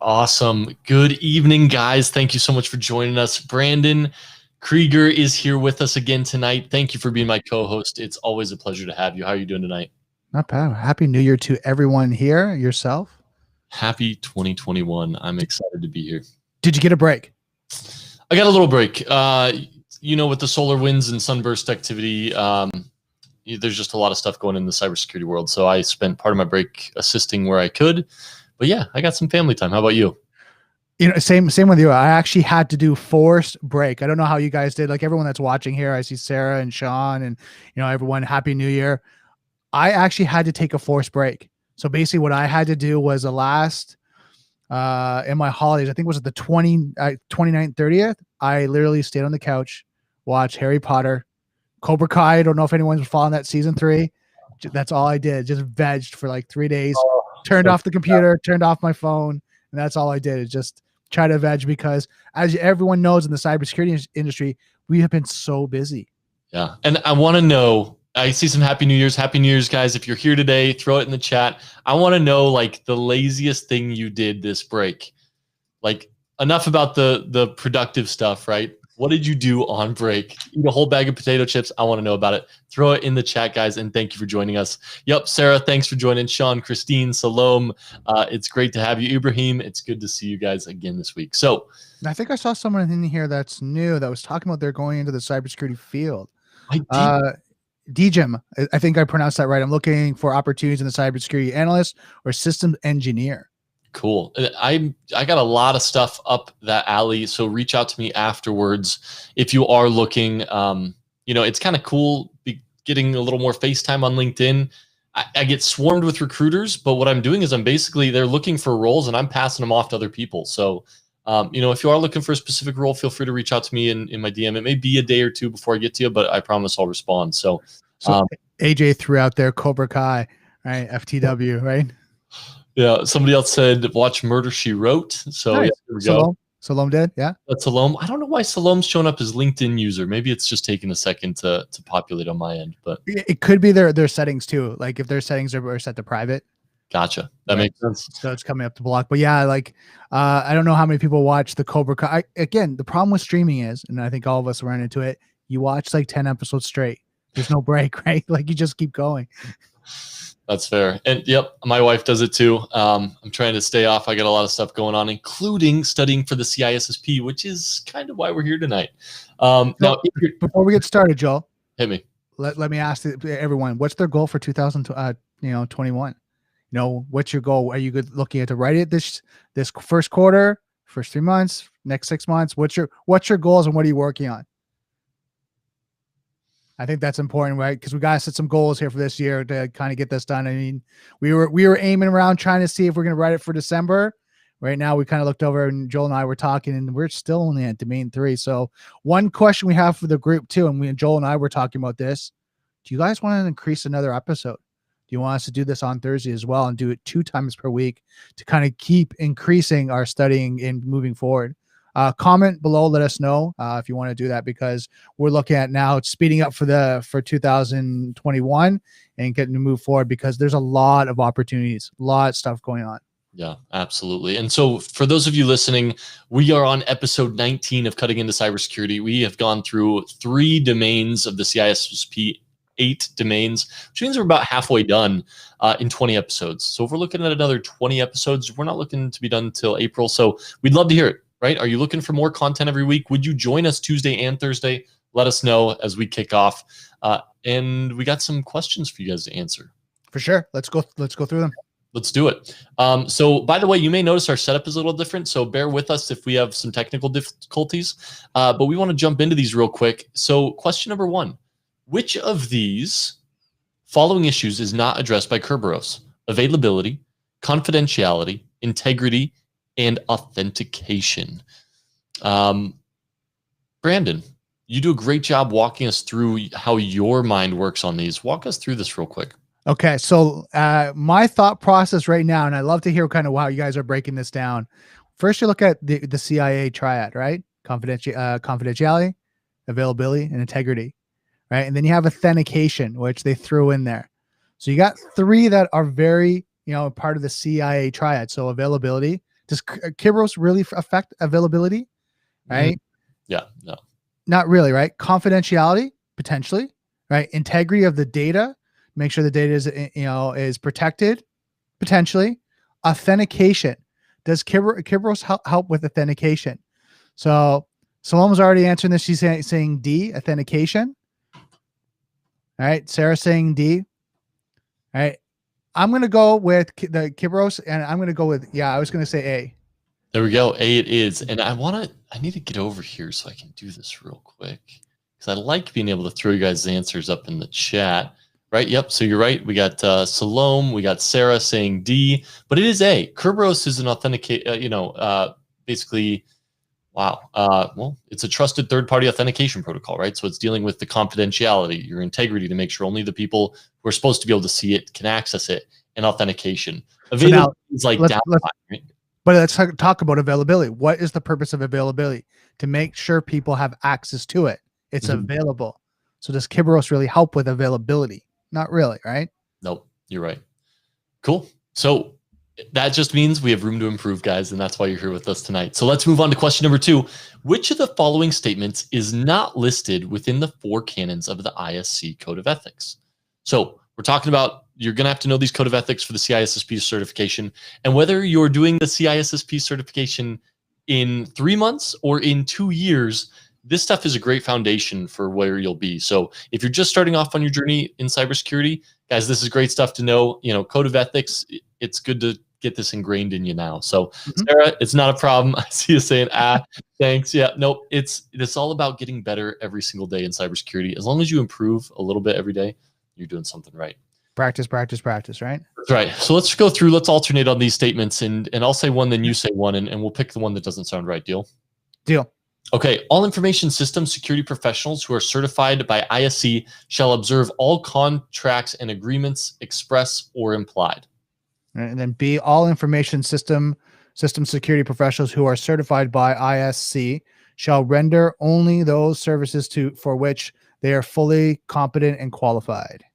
Awesome. Good evening, guys. Thank you so much for joining us. Brandon Krieger is here with us again tonight. Thank you for being my co-host. It's always a pleasure to have you. How are you doing tonight? Not bad. Happy New Year to everyone here. Yourself? Happy 2021. I'm excited to be here. Did you get a break? I got a little break. With the solar winds and sunburst activity, there's just a lot of stuff going in the cybersecurity world. So I spent part of my break assisting where I could. But yeah, I got some family time. How about you? Same with you. I actually had to do forced break. I don't know how you guys did. Like everyone that's watching here, I see Sarah and Sean and everyone. Happy New Year. I actually had to take a forced break. So basically, what I had to do was the last in my holidays. I think it was the 29th, 30th. I literally stayed on the couch, watched Harry Potter, Cobra Kai. I don't know if anyone's following that season 3. That's all I did. Just vegged for like 3 days. Turned off the computer, turned off my phone, and that's all I did. Is just try to veg because, as everyone knows in the cybersecurity industry, we have been so busy. Yeah, and I want to know. I see some Happy New Year's. Happy New Year's, guys. If you're here today, throw it in the chat. I want to know like the laziest thing you did this break. Like enough about the productive stuff, right? What did you do on break? Eat a whole bag of potato chips. I want to know about it. Throw it in the chat, guys, and thank you for joining us. Yep, Sarah, thanks for joining. Sean, Christine, Salome, it's great to have you. Ibrahim, it's good to see you guys again this week. So I think I saw someone in here that's new that was talking about they're going into the cybersecurity field. I did. DJIM, I think I pronounced that right. I'm looking for opportunities in the cybersecurity analyst or systems engineer. Cool. I got a lot of stuff up that alley, so reach out to me afterwards if you are looking. It's kind of cool getting a little more FaceTime on LinkedIn. I get swarmed with recruiters, but what I'm doing is they're looking for roles and I'm passing them off to other people. So, if you are looking for a specific role, feel free to reach out to me in my DM. It may be a day or two before I get to you, but I promise I'll respond. So AJ threw out there Cobra Kai, right? FTW, right? Yeah, somebody else said watch Murder, She Wrote. So nice. Yeah, here we go. Salome did, yeah. That's Salome. I don't know why Salome's showing up as LinkedIn user. Maybe it's just taking a second to populate on my end, but it could be their settings too. Like if their settings are set to private. Gotcha. That makes sense. So it's coming up to block. But yeah, like I don't know how many people watch the Cobra Kai. Again, the problem with streaming is, and I think all of us run into it, you watch like 10 episodes straight. There's no break, right? Like you just keep going. That's fair. And yep, my wife does it too. I'm trying to stay off. I got a lot of stuff going on, including studying for the CISSP, which is kind of why we're here tonight. Now, before we get started, Joel, hit me. Let me ask everyone, what's their goal for 2021? What's your goal? Are you looking at to write it this first quarter, first 3 months, next 6 months? What's your goals and what are you working on? I think that's important, right? Because we got to set some goals here for this year to kind of get this done. I mean, we were aiming around trying to see if we're going to write it for December. Right now, we kind of looked over and Joel and I were talking, and we're still only at domain 3. So one question we have for the group too, and Joel and I were talking about this. Do you guys want to increase another episode? Do you want us to do this on Thursday as well and do it 2 times per week to kind of keep increasing our studying and moving forward? Comment below, let us know if you want to do that, because we're looking at now speeding up for 2021 and getting to move forward because there's a lot of opportunities, a lot of stuff going on. Yeah, absolutely. And so for those of you listening, we are on episode 19 of Cutting into Cybersecurity. We have gone through 3 domains of the CISSP, 8 domains, which means we're about halfway done in 20 episodes. So if we're looking at another 20 episodes, we're not looking to be done until April. So we'd love to hear it. Right? Are you looking for more content every week? Would you join us Tuesday and Thursday? Let us know as we kick off. And we got some questions for you guys to answer. For sure. Let's go through them. Let's do it. So by the way, you may notice our setup is a little different. So bear with us if we have some technical difficulties. But we want to jump into these real quick. So question number 1, which of these following issues is not addressed by Kerberos? Availability, confidentiality, integrity, and authentication. Brandon, you do a great job walking us through how your mind works on these. Walk us through this real quick. Okay, so my thought process right now, and I love to hear kind of how you guys are breaking this down. First, you look at the CIA triad, right? Confidentiality, availability, and integrity, right? And then you have authentication, which they threw in there. So you got 3 that are very, part of the CIA triad. So availability, Does Kerberos really affect availability? Right? Yeah, no. Not really, right? Confidentiality, potentially, right? Integrity of the data, make sure the data is, is protected, potentially. Authentication. Does Kerberos help with authentication? So Salome's already answering this. She's saying D, authentication. All right. Sarah's saying D. All right. I'm going to go with the Kerberos, and I'm going to go with, I was going to say A. There we go. A it is. And I need to get over here so I can do this real quick, because I like being able to throw you guys' answers up in the chat. Right. Yep. So you're right. We got Salome. We got Sarah saying D, but it is A. Kerberos is an basically, wow. Well, it's a trusted third-party authentication protocol, right? So it's dealing with the confidentiality, your integrity, to make sure only the people who are supposed to be able to see it can access it, and authentication. Availability is like downtime, right? But let's talk about availability. What is the purpose of availability? To make sure people have access to it. It's available. So does Kerberos really help with availability? Not really, right? Nope, you're right. Cool. So that just means we have room to improve, guys, and that's why you're here with us tonight. So let's move on to question number 2. Which of the following statements is not listed within the 4 canons of the ISC Code of Ethics? So we're talking about, you're going to have to know these Code of Ethics for the CISSP certification, and whether you're doing the CISSP certification in 3 months or in 2 years, this stuff is a great foundation for where you'll be. So if you're just starting off on your journey in cybersecurity, guys, this is great stuff to know. Code of Ethics, it's good to get this ingrained in you now. So Sarah, it's not a problem. I see you saying, thanks. Yeah, nope. It's all about getting better every single day in cybersecurity. As long as you improve a little bit every day, you're doing something right. Practice, right? That's right. So let's go through, let's alternate on these statements, and I'll say one, then you say one, and we'll pick the one that doesn't sound right. Deal? Deal. Okay, all information systems security professionals who are certified by ISC shall observe all contracts and agreements, express or implied. And then B, all information system security professionals who are certified by ISC shall render only those services for which they are fully competent and qualified.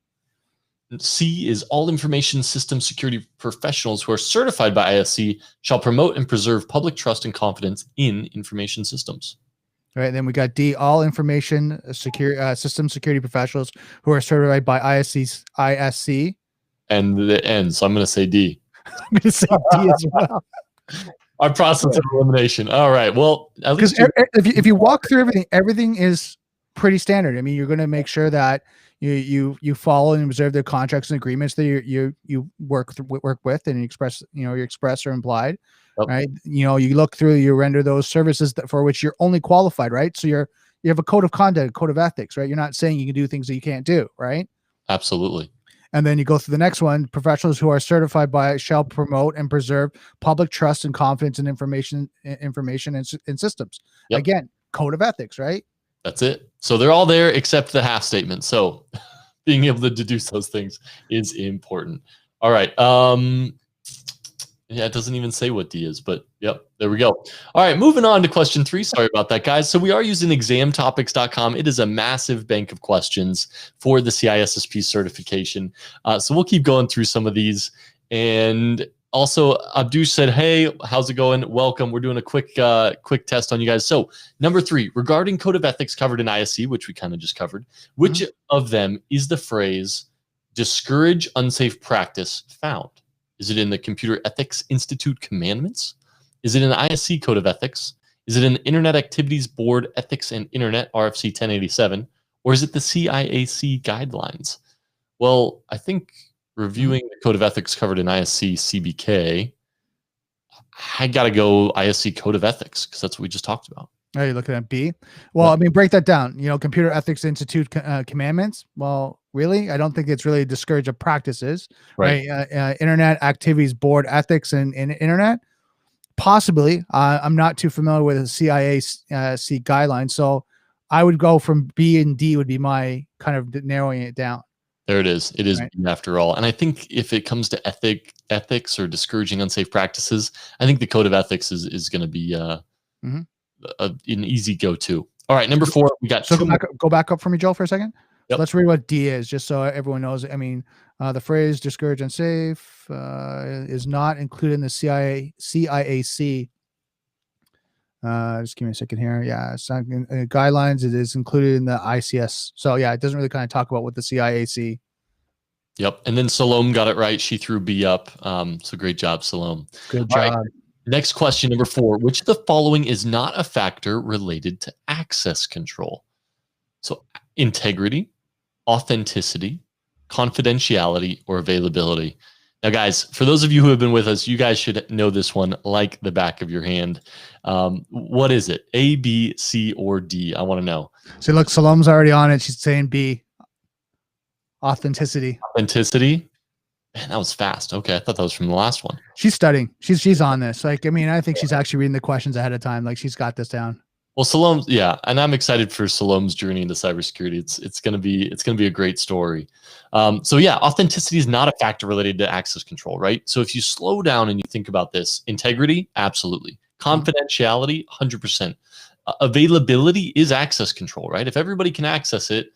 C is all information system security professionals who are certified by ISC shall promote and preserve public trust and confidence in information systems. All right, then we got D, all information system security professionals who are certified by ISC. And the end, so I'm going to say D. I'm going to say D as well. Our process of elimination. All right, well, at least if you walk through everything is pretty standard. I mean, you're going to make sure that you follow and observe the contracts and agreements that you work with and you express or implied. Yep. Right. You look through, you render those services for which you're only qualified. Right. So you have a code of conduct, a code of ethics, right? You're not saying you can do things that you can't do. Right. Absolutely. And then you go through the next one, professionals who are certified by shall promote and preserve public trust and confidence in information and systems. Yep. Again, code of ethics, right? That's it. So they're all there except the half statement. So being able to deduce those things is important. All right. Yeah, it doesn't even say what D is, but yep, there we go. All right, moving on to question 3. Sorry about that, guys. So we are using examtopics.com. It is a massive bank of questions for the CISSP certification. So we'll keep going through some of these. And also, Abdu said, hey, how's it going? Welcome. We're doing a quick test on you guys. So number 3, regarding code of ethics covered in ISC, which we kind of just covered, which of them is the phrase discourage unsafe practice found? Is it in the Computer Ethics Institute commandments? Is it in the ISC Code of Ethics? Is it in the Internet Activities Board Ethics and Internet RFC 1087? Or is it the CIAC guidelines? Well, I think reviewing the Code of Ethics covered in ISC CBK, I got to go ISC Code of Ethics because that's what we just talked about. Are you looking at B? Well, I mean, break that down. Computer Ethics Institute commandments. Well, really, I don't think it's really discourage of practices, right? Internet Activities Board Ethics and Internet. Possibly. I'm not too familiar with the CIAC guidelines, so I would go from B and D would be my kind of narrowing it down. There it is. It is right. B after all. And I think if it comes to ethics or discouraging unsafe practices, I think the Code of Ethics is going to be an easy go-to. All right, number 4, we got. So go back up for me, Joel, for a second. So let's read what D is, just so everyone knows. I mean, the phrase "discourage unsafe" is not included in the CIAC. Just give me a second here. Yeah, it's not in guidelines. It is included in the ICS. So yeah, it doesn't really kind of talk about what the CIAC. Yep. And then Salome got it right. She threw B up. So great job, Salome. Good All job. right. Next question, number 4. Which of the following is not a factor related to access control? So integrity, authenticity, confidentiality, or availability. Now, guys, for those of you who have been with us, you guys should know this one like the back of your hand. What is it? A, B, C, or D? I want to know. So look, Salome's already on it. She's saying B. Authenticity. Authenticity. Man, that was fast. Okay, I thought that was from the last one. She's studying. She's on this. Like, I mean, I think she's actually reading the questions ahead of time. Like, she's got this down. Well, Salome, yeah, and I'm excited for Salome's journey into cybersecurity. It's gonna be a great story. So yeah, authenticity is not a factor related to access control, right? So if you slow down and you think about this, integrity, absolutely. Confidentiality, 100%. Availability is access control, right? If everybody can access it,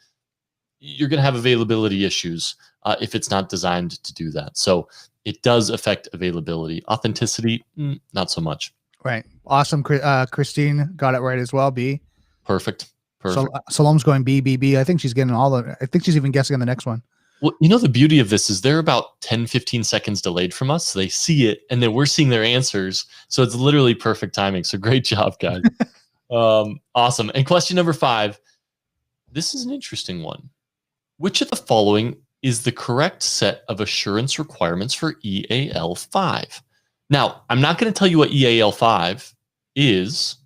you're going to have availability issues if it's not designed to do that. So it does affect availability. Authenticity, not so much. Right. Awesome. Christine got it right as well. B. Perfect. So Salome's going B, B, B. I think she's getting all of it. I think she's even guessing on the next one. Well, you know, the beauty of this is they're about 10, 15 seconds delayed from us. So they see it and then we're seeing their answers. So it's literally perfect timing. So great job, guys. Awesome. And question number 5. This is an interesting one. Which of the following is the correct set of assurance requirements for EAL5? Now, I'm not going to tell you what EAL5 is,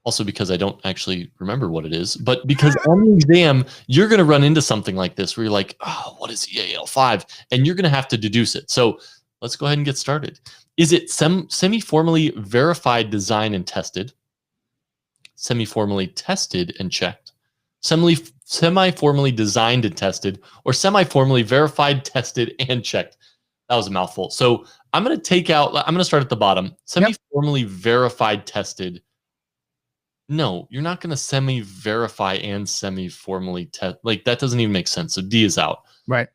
also because I don't actually remember what it is, but because on the exam, you're going to run into something like this where you're like, oh, what is EAL5? And you're going to have to deduce it. So let's go ahead and get started. Is it semi-formally verified, designed, and tested? Semi-formally tested and checked? Semi-formally designed and tested, or semi-formally verified, tested, and checked? That was a mouthful. So I'm going to start at the bottom. Semi-formally verified, tested. No, you're not going to semi-verify and semi-formally test. Like, that doesn't even make sense. So D is out. Right.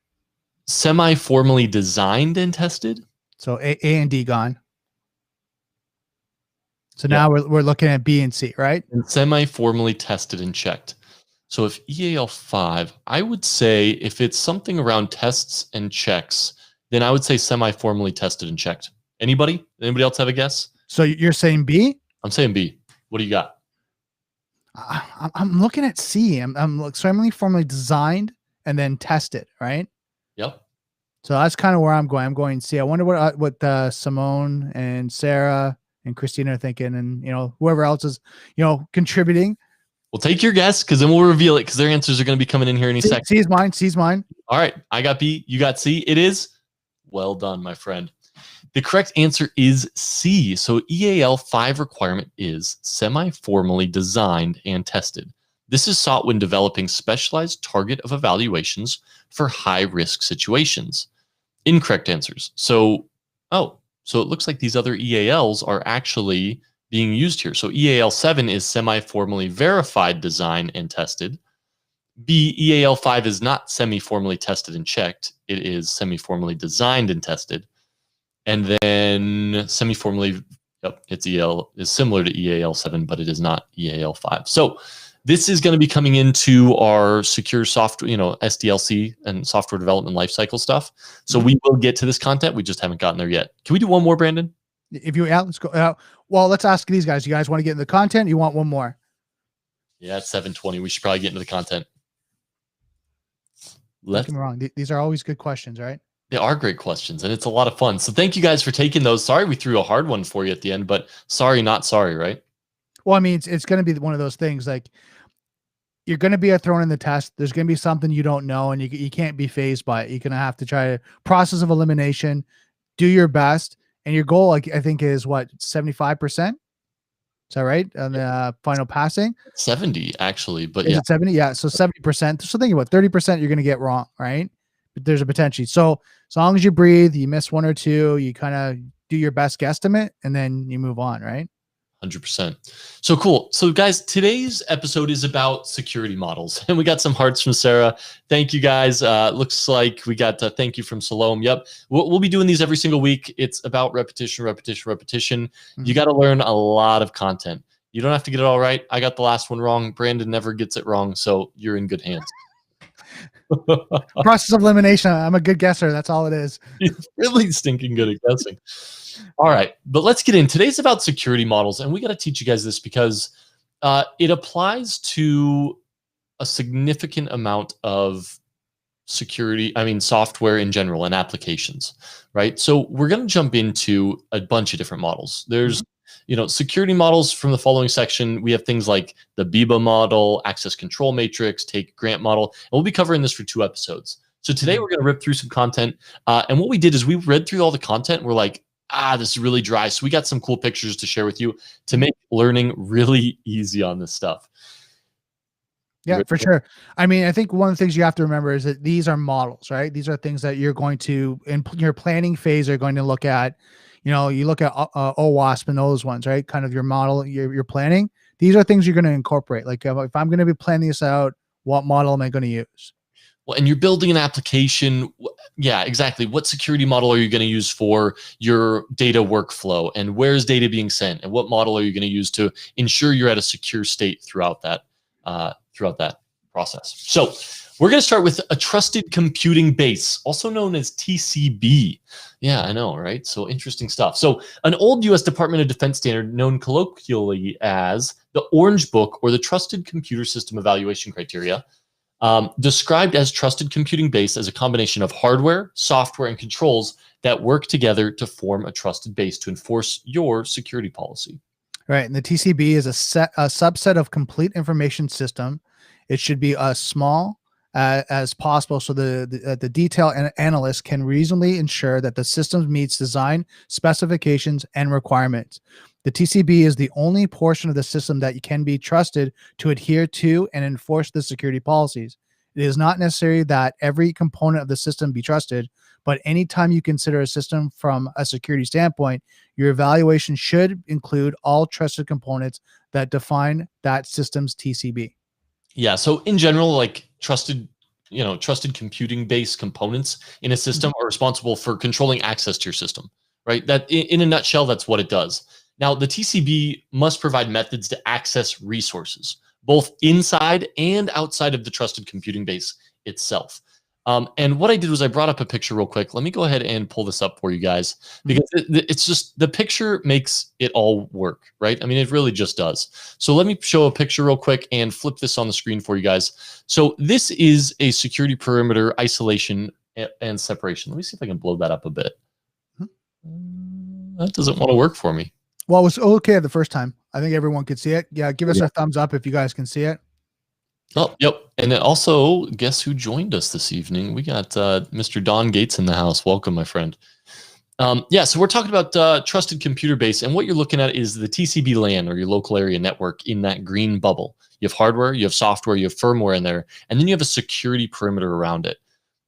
Semi-formally designed and tested. So A and D gone. So now we're looking at B and C, right? And semi-formally tested and checked. So if EAL5, I would say if it's something around tests and checks, then I would say semi-formally tested and checked. Anybody else have a guess? So you're saying B? I'm saying B. What do you got? I'm looking at C. I'm semi-formally designed and then tested, right? Yep. So that's kind of where I'm going. I'm going C. I wonder what Simone and Sarah and Christina are thinking, and whoever else is contributing. Well, take your guess, because then we'll reveal it, because their answers are going to be coming in here any second. C is mine. C's mine. All right. I got B. You got C. It is. Well done, my friend. The correct answer is C. So EAL5 requirement is semi-formally designed and tested. This is sought when developing specialized target of evaluations for high-risk situations. Incorrect answers. So it looks like these other EALs are actually being used here. So EAL7 is semi-formally verified, designed, and tested. B, EAL5 is not semi-formally tested and checked. It is semi-formally designed and tested. And then semi-formally, it's is similar to EAL7, but it is not EAL5. So this is going to be coming into our secure software, SDLC and software development lifecycle stuff. So we will get to this content. We just haven't gotten there yet. Can we do one more, Brandon? Let's go. Well, let's ask these guys. You guys want to get into the content? You want one more? Yeah, it's 7:20. We should probably get into the content. Don't get me wrong. These are always good questions, right? They are great questions, and it's a lot of fun. So thank you guys for taking those. Sorry we threw a hard one for you at the end, but sorry, not sorry, right? Well, I mean, it's going to be one of those things, like, you're going to be thrown in the test. There's going to be something you don't know, and you can't be fazed by it. You're going to have to try process of elimination, do your best. And your goal, I think, is what, 75%? Is that right? On the final passing? 70, actually, but is it 70? Yeah. So 70%. So think about 30% you're going to get wrong, right? But there's a potential. So as long as you breathe, you miss one or two, you kind of do your best guesstimate, and then you move on, right? 100%. So cool. So guys, today's episode is about security models, and we got some hearts from Sarah. Thank you guys. Looks like we got thank you from Salome. Yep. We'll be doing these every single week. It's about repetition, repetition, repetition. You got to learn a lot of content. You don't have to get it all right. I got the last one wrong. Brandon never gets it wrong. So you're in good hands. Process of elimination. I'm a good guesser. That's all it is. He's really stinking good at guessing. All right, but let's get in. Today's about security models, and we got to teach you guys this because it applies to a significant amount of security, software in general and applications, right? So we're going to jump into a bunch of different models. There's, security models from the following section. We have things like the BIBA model, access control matrix, take grant model, and we'll be covering this for 2 episodes. So today we're going to rip through some content. And what we did is we read through all the content. We're like, this is really dry. So we got some cool pictures to share with you to make learning really easy on this stuff. Yeah, for sure. I think one of the things you have to remember is that these are models, right? These are things that you're going to, in your planning phase, are going to look at. You look at OWASP and those ones, right? Kind of your model, your planning. These are things you're going to incorporate. Like if I'm going to be planning this out, what model am I going to use? Well, and you're building an application. Yeah, exactly. What security model are you going to use for your data workflow, and where's data being sent, and what model are you going to use to ensure you're at a secure state throughout that process? So we're going to start with a trusted computing base, also known as TCB. Yeah, I know, right? So interesting stuff. So an old U.S. Department of Defense standard known colloquially as the Orange Book or the Trusted Computer System Evaluation Criteria, described as trusted computing base as a combination of hardware, software, and controls that work together to form a trusted base to enforce your security policy. Right. And the TCB is a subset of complete information system. It should be as small as possible so the detail analyst can reasonably ensure that the system meets design specifications and requirements. The TCB is the only portion of the system that can be trusted to adhere to and enforce the security policies. It is not necessary that every component of the system be trusted, but anytime you consider a system from a security standpoint, your evaluation should include all trusted components that define that system's TCB. Yeah. So in general, like trusted computing based components in a system are responsible for controlling access to your system, right? That in a nutshell, that's what it does. Now, the TCB must provide methods to access resources, both inside and outside of the trusted computing base itself. And what I did was I brought up a picture real quick. Let me go ahead and pull this up for you guys, because it's just the picture makes it all work, right? It really just does. So let me show a picture real quick and flip this on the screen for you guys. So this is a security perimeter isolation and separation. Let me see if I can blow that up a bit. That doesn't want to work for me. Well, it was okay the first time. I think everyone could see it. Yeah, give us a thumbs up if you guys can see it. Oh, yep. And then also, guess who joined us this evening? We got Mr. Don Gates in the house. Welcome, my friend. So we're talking about trusted computer base, and what you're looking at is the TCB LAN, or your local area network, in that green bubble. You have hardware, you have software, you have firmware in there, and then you have a security perimeter around it.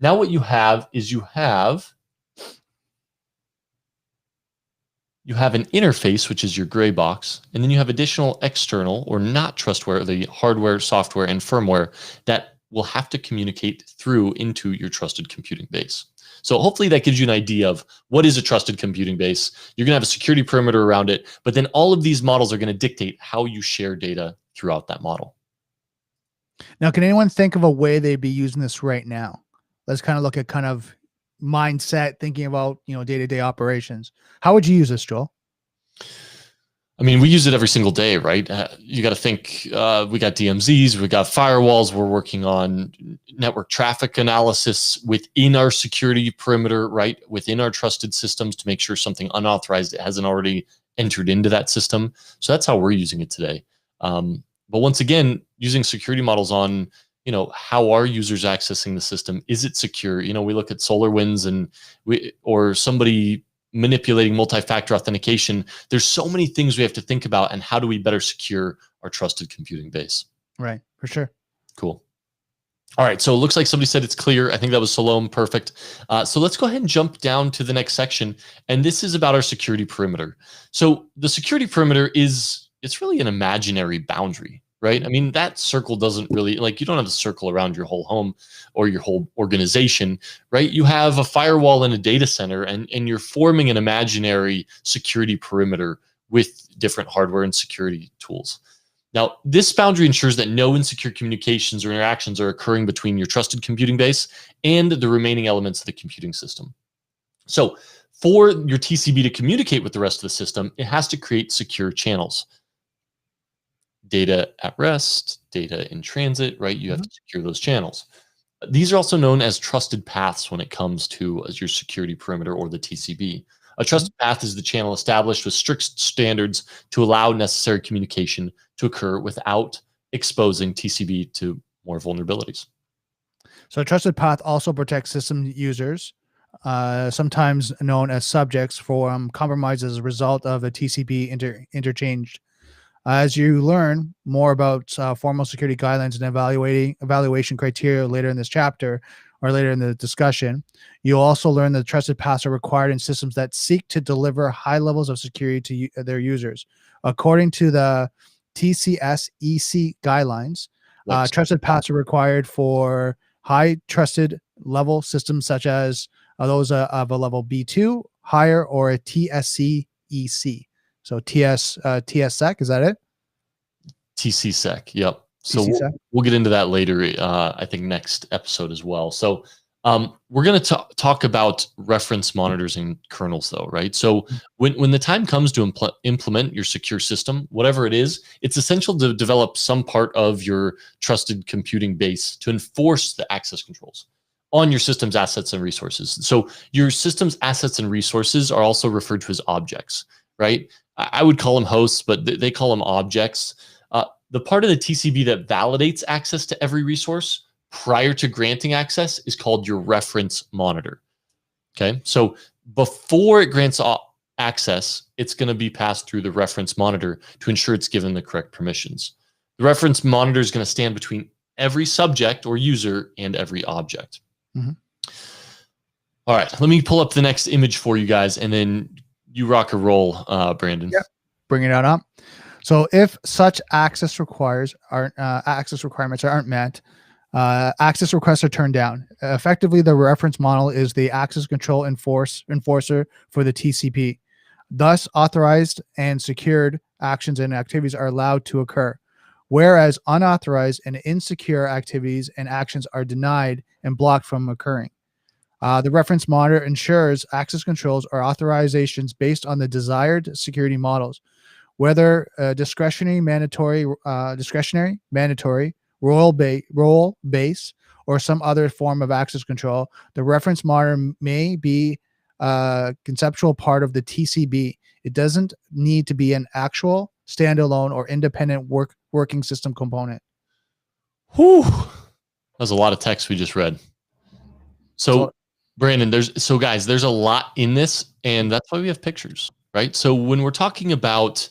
Now what you have is you have an interface, which is your gray box, and then you have additional external or not trustworthy hardware, software, and firmware that will have to communicate through into your trusted computing base. So hopefully that gives you an idea of what is a trusted computing base. You're going to have a security perimeter around it, but then all of these models are going to dictate how you share data throughout that model. Now, can anyone think of a way they'd be using this right now? Let's kind of look at kind of mindset, thinking about, day-to-day operations. How would you use this, Joel? We use it every single day, right? You got to think, we got DMZs, we got firewalls, we're working on network traffic analysis within our security perimeter, right? Within our trusted systems to make sure something unauthorized hasn't already entered into that system. So that's how we're using it today. But once again, using security models on, how are users accessing the system? Is it secure? We look at SolarWinds or somebody manipulating multi-factor authentication. There's so many things we have to think about, and how do we better secure our trusted computing base? Right, for sure. Cool. All right, so it looks like somebody said it's clear. I think that was Salome. Perfect. So let's go ahead and jump down to the next section. And this is about our security perimeter. So the security perimeter it's really an imaginary boundary, right? I mean, that circle doesn't really, like, you don't have a circle around your whole home or your whole organization, right? You have a firewall in a data center, and you're forming an imaginary security perimeter with different hardware and security tools. Now, this boundary ensures that no insecure communications or interactions are occurring between your trusted computing base and the remaining elements of the computing system. So, for your TCB to communicate with the rest of the system, it has to create secure channels. Data at rest, data in transit, right? You have to secure those channels. These are also known as trusted paths when it comes to your security perimeter or the TCB. A trusted path is the channel established with strict standards to allow necessary communication to occur without exposing TCB to more vulnerabilities. So a trusted path also protects system users, sometimes known as subjects, from compromise as a result of a TCP interchanged. As you learn more about formal security guidelines and evaluation criteria later in this chapter or later in the discussion, you'll also learn that trusted paths are required in systems that seek to deliver high levels of security to their users. According to the TCS-EC guidelines, trusted paths are required for high trusted level systems such as those of a level B2, higher, or a TSC-EC. So TSSEC, is that it? TCSEC, yep. So TCSEC? we'll get into that later, I think next episode as well. So we're going to talk about reference monitors and kernels, though, right? So when the time comes to implement your secure system, whatever it is, it's essential to develop some part of your trusted computing base to enforce the access controls on your system's assets and resources. So your system's assets and resources are also referred to as objects, right? I would call them hosts, but they call them objects. The part of the TCB that validates access to every resource prior to granting access is called your reference monitor. Okay, so before it grants access, it's going to be passed through the reference monitor to ensure it's given the correct permissions. The reference monitor is going to stand between every subject or user and every object. All right, let me pull up the next image for you guys, and then you rock a roll, Brandon. Yep. Bring it on up. So if such access requirements aren't met, access requests are turned down. Effectively, the reference model is the access control enforcer for the TCP. Thus, authorized and secured actions and activities are allowed to occur, whereas unauthorized and insecure activities and actions are denied and blocked from occurring. The reference monitor ensures access controls or authorizations based on the desired security models, whether discretionary, mandatory, role base, or some other form of access control. The reference monitor may be a conceptual part of the TCB. It doesn't need to be an actual standalone or independent working system component. Whew. That was a lot of text we just read. So Brandon, there's a lot in this, and that's why we have pictures, right? So when we're talking about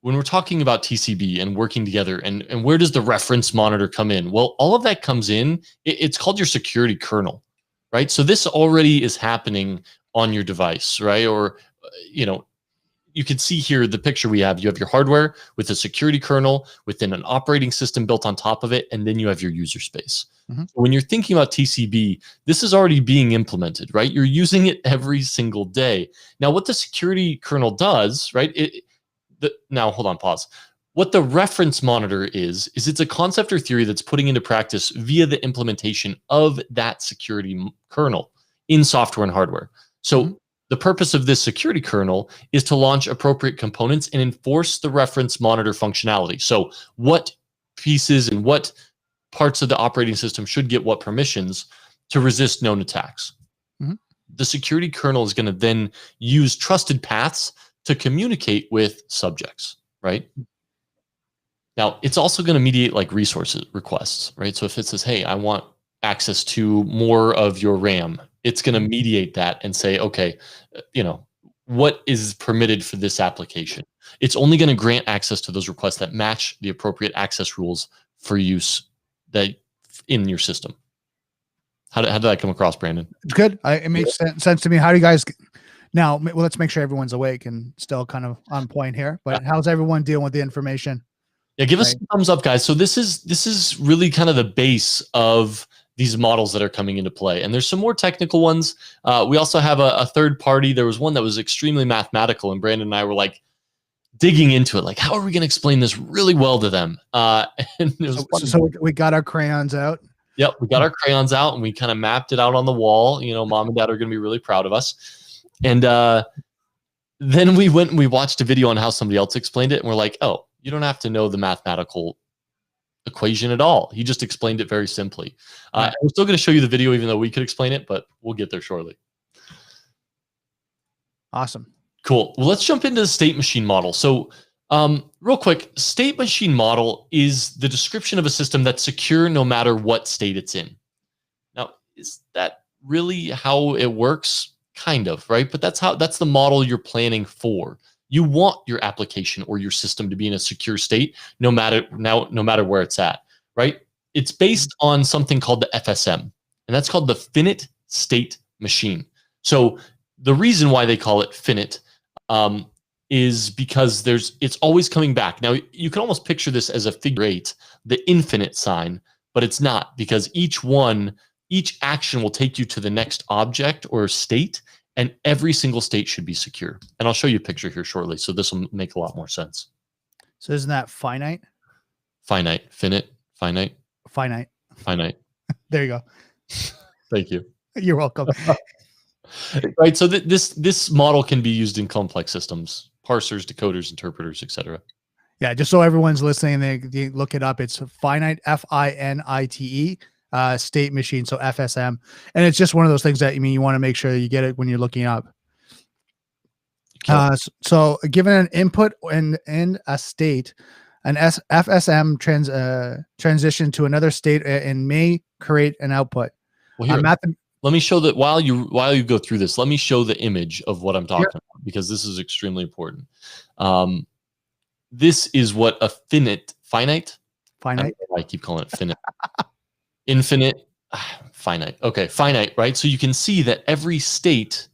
TCB and working together, and where does the reference monitor come in? Well, all of that comes in. It's called your security kernel, right? So this already is happening on your device, right? Or, you can see here the picture we have. You have your hardware with a security kernel within an operating system built on top of it, and then you have your user space. When you're thinking about TCB, this is already being implemented, right? You're using it every single day. Now, what the security kernel does, right? Now, hold on, pause. What the reference monitor is it's a concept or theory that's putting into practice via the implementation of that security kernel in software and hardware. So the purpose of this security kernel is to launch appropriate components and enforce the reference monitor functionality. So what pieces and what parts of the operating system should get what permissions to resist known attacks. The security kernel is going to then use trusted paths to communicate with subjects, right? Now, it's also going to mediate like resources requests, right? So if it says, hey, I want access to more of your RAM, it's going to mediate that and say, okay, what is permitted for this application? It's only going to grant access to those requests that match the appropriate access rules for use that in your system. How did that come across, Brandon? It's good. It makes sense to me. How do you guys now? Well, let's make sure everyone's awake and still kind of on point here. But how's everyone dealing with the information? Yeah, give us a thumbs up, guys. So this is really kind of the base of these models that are coming into play. And there's some more technical ones. We also have a third party. There was one that was extremely mathematical, and Brandon and I were like digging into it. Like, how are we going to explain this really well to them? And so we got our crayons out. Yep, we got our crayons out and we kind of mapped it out on the wall. You know, mom and dad are going to be really proud of us. And then we went and we watched a video on how somebody else explained it. And we're like, oh, you don't have to know the mathematical equation at all. He just explained it very simply. I'm still going to show you the video, even though we could explain it, but we'll get there shortly. Awesome. Cool. Well, let's jump into the state machine model. So real quick, state machine model is the description of a system that's secure no matter what state it's in. Now, is that really how it works? Kind of, right? But that's the model you're planning for. You want your application or your system to be in a secure state no matter where it's at, right? It's based on something called the FSM, and that's called the finite state machine. So the reason why they call it finite is because it's always coming back. Now, you can almost picture this as a figure 8, the infinite sign, but it's not, because each action will take you to the next object or state, and every single state should be secure. And I'll show you a picture here shortly, so this will make a lot more sense. So isn't that finite? Finite, finite, finite. Finite. Finite. There you go. Thank you. You're welcome. Right, so this model can be used in complex systems, parsers, decoders, interpreters, etc. Yeah, just so everyone's listening, they look it up. It's finite, FINITE, state machine, so FSM. And it's just one of those things that, you want to make sure you get it when you're looking up. So given an input and a state, an FSM transition to another state and may create an output. Well, here, let me show that while you go through this, let me show the image of what I'm talking about, because this is extremely important. This is what a finite. I keep calling it finite. Infinite, finite. Okay, finite, right? So you can see that every state,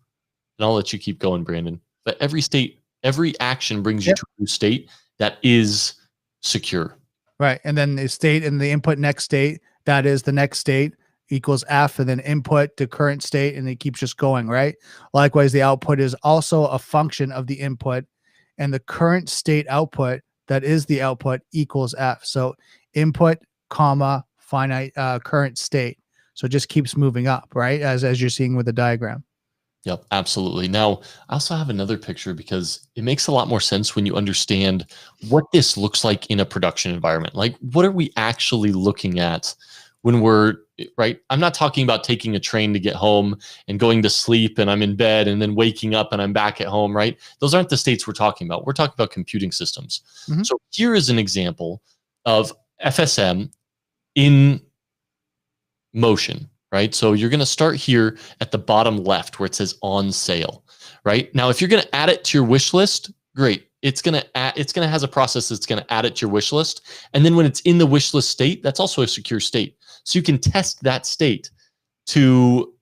and I'll let you keep going, Brandon, but every state, every action brings you to a new state that is secure. Right, and then the state and the input next state, that is the next state, equals F, and then input to current state, and it keeps just going, right? Likewise, the output is also a function of the input, and the current state output, that is the output, equals F. So input, comma, finite, current state. So it just keeps moving up, right? As you're seeing with the diagram. Yep, absolutely. Now, I also have another picture because it makes a lot more sense when you understand what this looks like in a production environment. Like, what are we actually looking at when we're, right? I'm not talking about taking a train to get home and going to sleep and I'm in bed and then waking up and I'm back at home, right? Those aren't the states we're talking about. We're talking about computing systems. Mm-hmm. So here is an example of FSM in motion, right? So you're going to start here at the bottom left where it says on sale, right? Now, if you're going to add it to your wish list, great. It's going to has a process that's going to add it to your wish list. And then when it's in the wish list state, that's also a secure state. So you can test that state to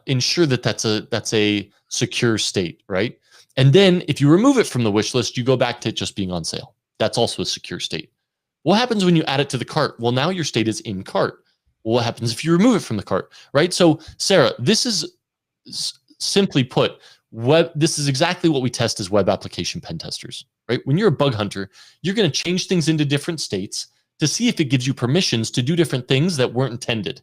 ensure that that's a secure state, right? And then if you remove it from the wish list, you go back to it just being on sale. That's also a secure state. What happens when you add it to the cart? Well, now your state is in cart. Well, what happens if you remove it from the cart, right? So, Sarah, this is simply put, this is exactly what we test as web application pen testers, right? When you're a bug hunter, you're going to change things into different states to see if it gives you permissions to do different things that weren't intended,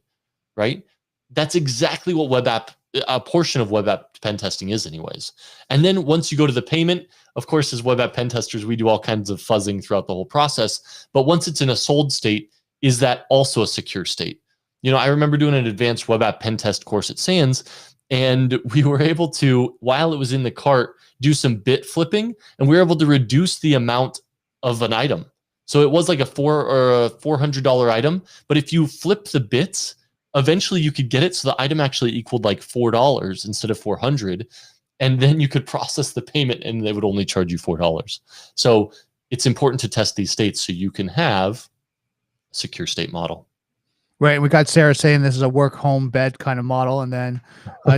right? That's exactly what a portion of web app pen testing is anyways. And then once you go to the payment, of course, as web app pen testers, we do all kinds of fuzzing throughout the whole process. But once it's in a sold state, is that also a secure state? You know, I remember doing an advanced web app pen test course at SANS, and we were able to, while it was in the cart, do some bit flipping, and we were able to reduce the amount of an item. So it was like a $400 item, but if you flip the bits, eventually you could get it so the item actually equaled like $4 instead of $400, and then you could process the payment and they would only charge you $4. So it's important to test these states so you can have a secure state model. Right. We got Sarah saying this is a work home bed kind of model. And then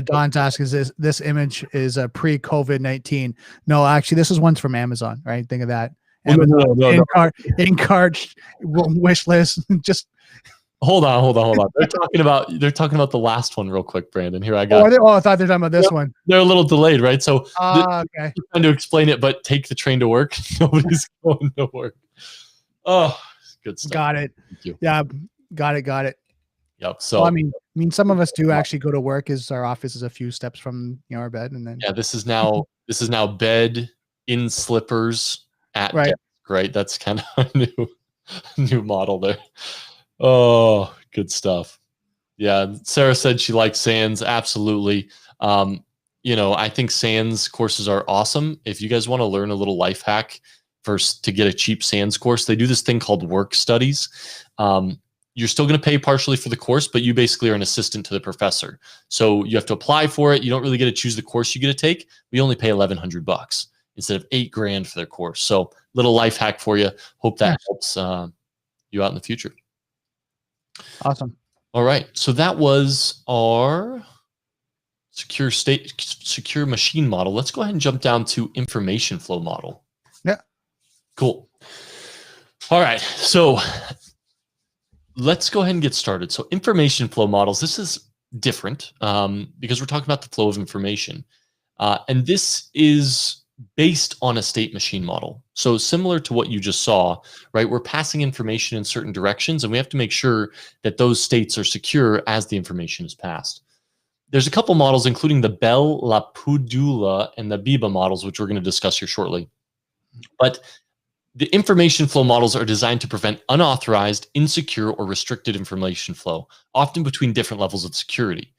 Don's asking, is this image is a pre-COVID-19? No, actually, this is one's from Amazon, right? Think of that. Well, Amazon no. in-cart wish list. Just Hold on. They're talking about the last one real quick, Brandon. Here I oh, got. I thought they're talking about this one. They're a little delayed, right? So Okay. trying to explain it, but take the train to work. Nobody's going to work. Oh, good stuff. Got it. Thank you. Yeah, got it. Yep. So Well, I mean, some of us do actually go to work. Is our office is a few steps from our bed, and then yeah, this is now bed in slippers at right. desk, right? That's kind of a new model there. Oh, good stuff. Yeah, Sarah said she likes Sans. Absolutely. I think Sans courses are awesome. If you guys want to learn a little life hack first to get a cheap Sans course, they do this thing called work studies. You're still going to pay partially for the course, but you basically are an assistant to the professor. So you have to apply for it. You don't really get to choose the course you get to take. We only pay $1,100 instead of $8,000 for their course. So little life hack for you. Hope that helps you out in the future. Awesome. All right. So that was our secure machine model. Let's go ahead and jump down to information flow model. Yeah. Cool. All right. So let's go ahead and get started. So information flow models, this is different because we're talking about the flow of information. And this is based on a state machine model. So similar to what you just saw, right? We're passing information in certain directions, and we have to make sure that those states are secure as the information is passed. There's a couple models, including the Bell, LaPadula, and the Biba models, which we're going to discuss here shortly. But the information flow models are designed to prevent unauthorized, insecure, or restricted information flow, often between different levels of security.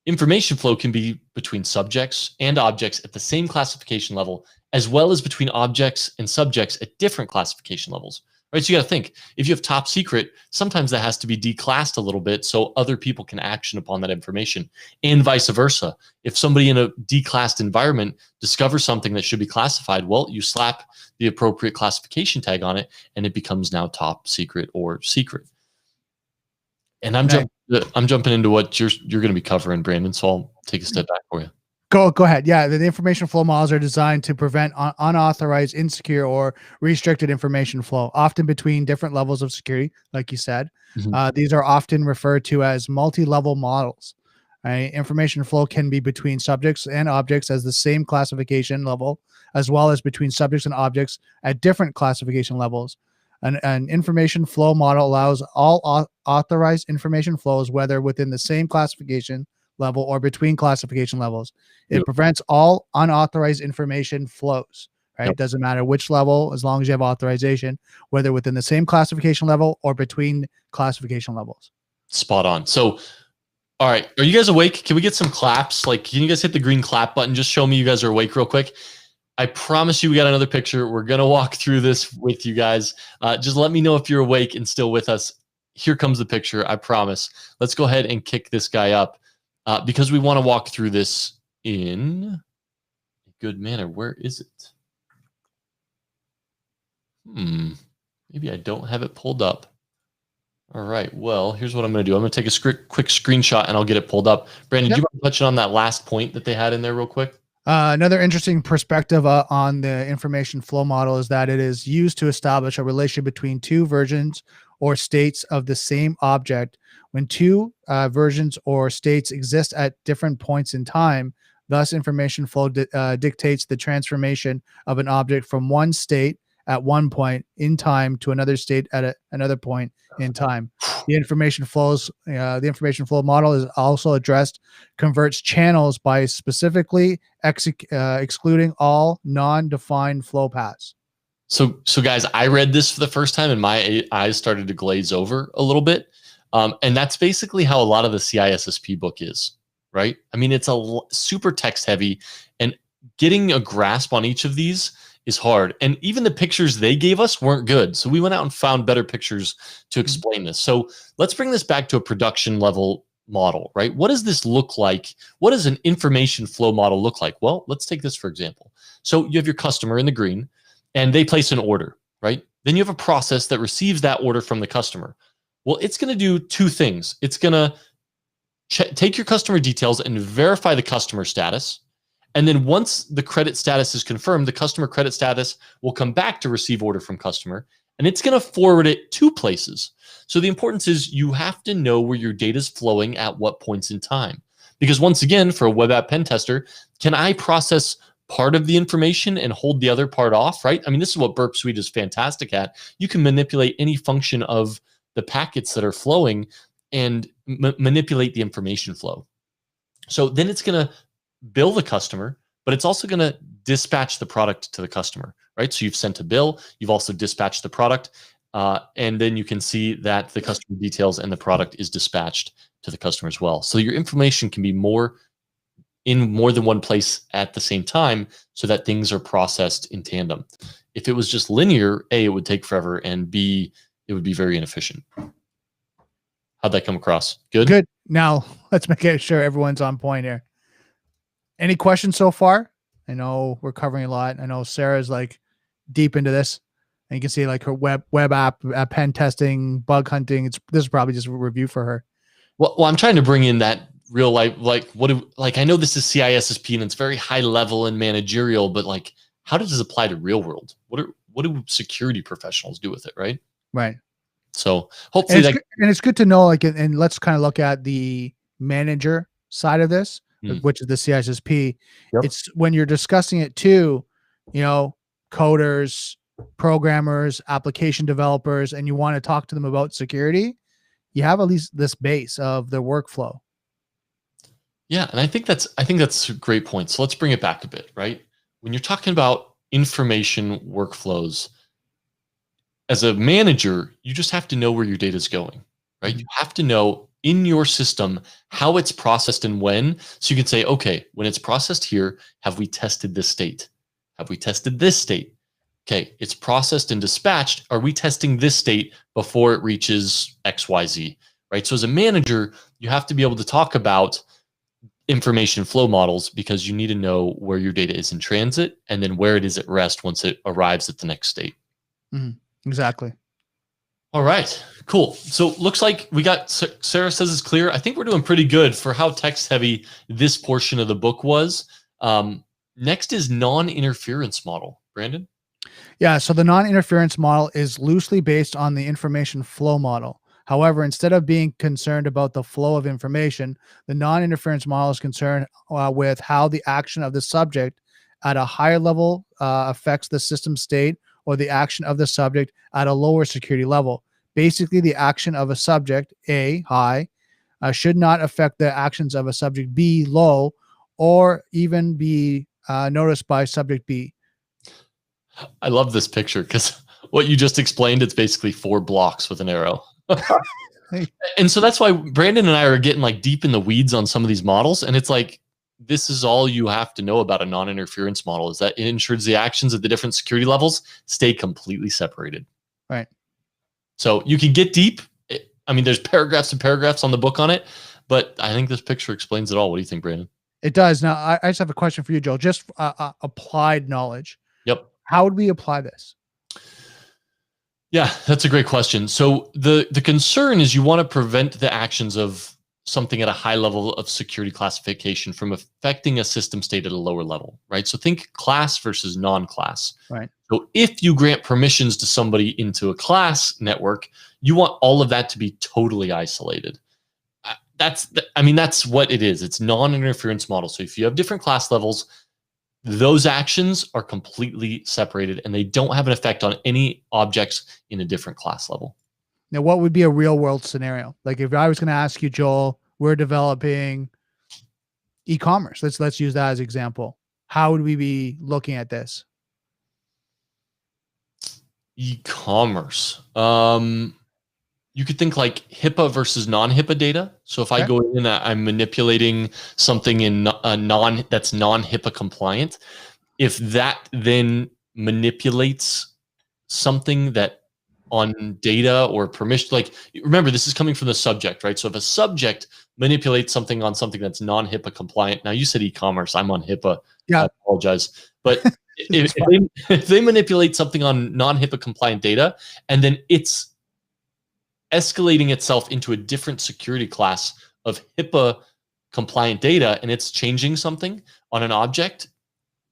Information flow can be between subjects and objects at the same classification level, as well as between objects and subjects at different classification levels. Right? So you got to think, if you have top secret, sometimes that has to be declassed a little bit so other people can action upon that information, and vice versa. If somebody in a declassed environment discovers something that should be classified, well, you slap the appropriate classification tag on it, and it becomes now top secret or secret. And I'm jumping into what you're going to be covering, Brandon. So I'll take a step back for you. Go ahead. Yeah, the information flow models are designed to prevent unauthorized, insecure, or restricted information flow, often between different levels of security, like you said. Mm-hmm. These are often referred to as multi-level models. Right? Information flow can be between subjects and objects as the same classification level, as well as between subjects and objects at different classification levels. An information flow model allows all authorized information flows, whether within the same classification level or between classification levels. It prevents all unauthorized information flows, right? It doesn't matter which level, as long as you have authorization, whether within the same classification level or between classification levels. Spot on. So, all right, are you guys awake? Can we get some claps? Like, can you guys hit the green clap button? Just show me you guys are awake real quick. I promise you we got another picture. We're going to walk through this with you guys. Just let me know if you're awake and still with us. Here comes the picture, I promise. Let's go ahead and kick this guy up because we want to walk through this in a good manner. Where is it? Maybe I don't have it pulled up. All right, well, here's what I'm going to do. I'm going to take a quick screenshot and I'll get it pulled up. Brandon, do you want to touch on that last point that they had in there real quick? Another interesting perspective on the information flow model is that it is used to establish a relationship between two versions or states of the same object. When two versions or states exist at different points in time, thus information flow dictates the transformation of an object from one state at one point in time to another state at another point in time. The information flow model is also converts channels by specifically excluding all non-defined flow paths. So guys, I read this for the first time and my eyes started to glaze over a little bit. And that's basically how a lot of the CISSP book is, right? I mean, it's super text heavy, and getting a grasp on each of these is hard. And even the pictures they gave us weren't good. So we went out and found better pictures to explain this. So let's bring this back to a production level model, right? What does this look like? What does an information flow model look like? Well, let's take this for example. So you have your customer in the green and they place an order, right? Then you have a process that receives that order from the customer. Well, it's going to do two things. It's going to take your customer details and verify the customer status. And then once the credit status is confirmed, the customer credit status will come back to receive order from customer, and it's going to forward it two places. So the importance is you have to know where your data is flowing at what points in time. Because once again, for a web app pen tester, can I process part of the information and hold the other part off, right? I mean, this is what Burp Suite is fantastic at. You can manipulate any function of the packets that are flowing and manipulate the information flow. So then it's going to bill the customer, but it's also going to dispatch the product to the customer, right? So you've sent a bill, you've also dispatched the product, and then you can see that the customer details and the product is dispatched to the customer as well. So your information can be in more than one place at the same time so that things are processed in tandem. If it was just linear, A, it would take forever, and B, it would be very inefficient. How'd that come across? Good? Good. Now, let's make sure everyone's on point here. Any questions so far? I know we're covering a lot. I know Sarah's like deep into this. And you can see like her web app, pen testing, bug hunting. This is probably just a review for her. Well, I'm trying to bring in that real life, I know this is CISSP and it's very high level and managerial, but like, how does this apply to real world? What do security professionals do with it, right? Right. So hopefully and it's good to know, like, and let's kind of look at the manager side of this, which is the CISSP. Yep. It's when you're discussing it too, coders, programmers, application developers, and you want to talk to them about security, you have at least this base of the workflow. Yeah, and I think that's a great point. So let's bring it back a bit, right? When you're talking about information workflows, as a manager, you just have to know where your data is going, right? Mm-hmm. You have to know in your system how it's processed and when. So you can say, okay, when it's processed here, have we tested this state? Have we tested this state? Okay, it's processed and dispatched. Are we testing this state before it reaches XYZ, right? So as a manager, you have to be able to talk about information flow models because you need to know where your data is in transit and then where it is at rest once it arrives at the next state. Mm-hmm. Exactly. All right, cool. So looks like we got, Sarah says it's clear. I think we're doing pretty good for how text heavy this portion of the book was. Next is non-interference model. Brandon? Yeah, so the non-interference model is loosely based on the information flow model. However, instead of being concerned about the flow of information, the non-interference model is concerned with how the action of the subject at a higher level affects the system state, or the action of the subject at a lower security level. Basically, the action of a subject, A, high, should not affect the actions of a subject, B, low, or even be noticed by subject B. I love this picture because what you just explained, it's basically 4 blocks with an arrow. And so that's why Brandon and I are getting like deep in the weeds on some of these models. And it's like, this is all you have to know about a non-interference model, is that it ensures the actions at the different security levels stay completely separated. Right. So you can get deep. I mean, there's paragraphs and paragraphs on the book on it, but I think this picture explains it all. What do you think, Brandon? It does. Now, I just have a question for you, Joel. Just applied knowledge. Yep. How would we apply this? Yeah, that's a great question. So the concern is you want to prevent the actions of something at a high level of security classification from affecting a system state at a lower level, right? So think class versus non-class. Right. So if you grant permissions to somebody into a class network, you want all of that to be totally isolated. That's what it is. It's non-interference model. So if you have different class levels, those actions are completely separated and they don't have an effect on any objects in a different class level. Now, what would be a real world scenario? Like if I was going to ask you, Joel, we're developing e-commerce. Let's use that as an example. How would we be looking at this? E-commerce. You could think like HIPAA versus non-HIPAA data. So if I go in and I'm manipulating something in that's non-HIPAA compliant, if that then manipulates something that on data or permission, like remember, this is coming from the subject, right? So if a subject manipulates something on something that's non-HIPAA compliant, now you said e-commerce, I'm on HIPAA. Yeah. I apologize. But if they manipulate something on non-HIPAA compliant data, and then it's escalating itself into a different security class of HIPAA compliant data and it's changing something on an object,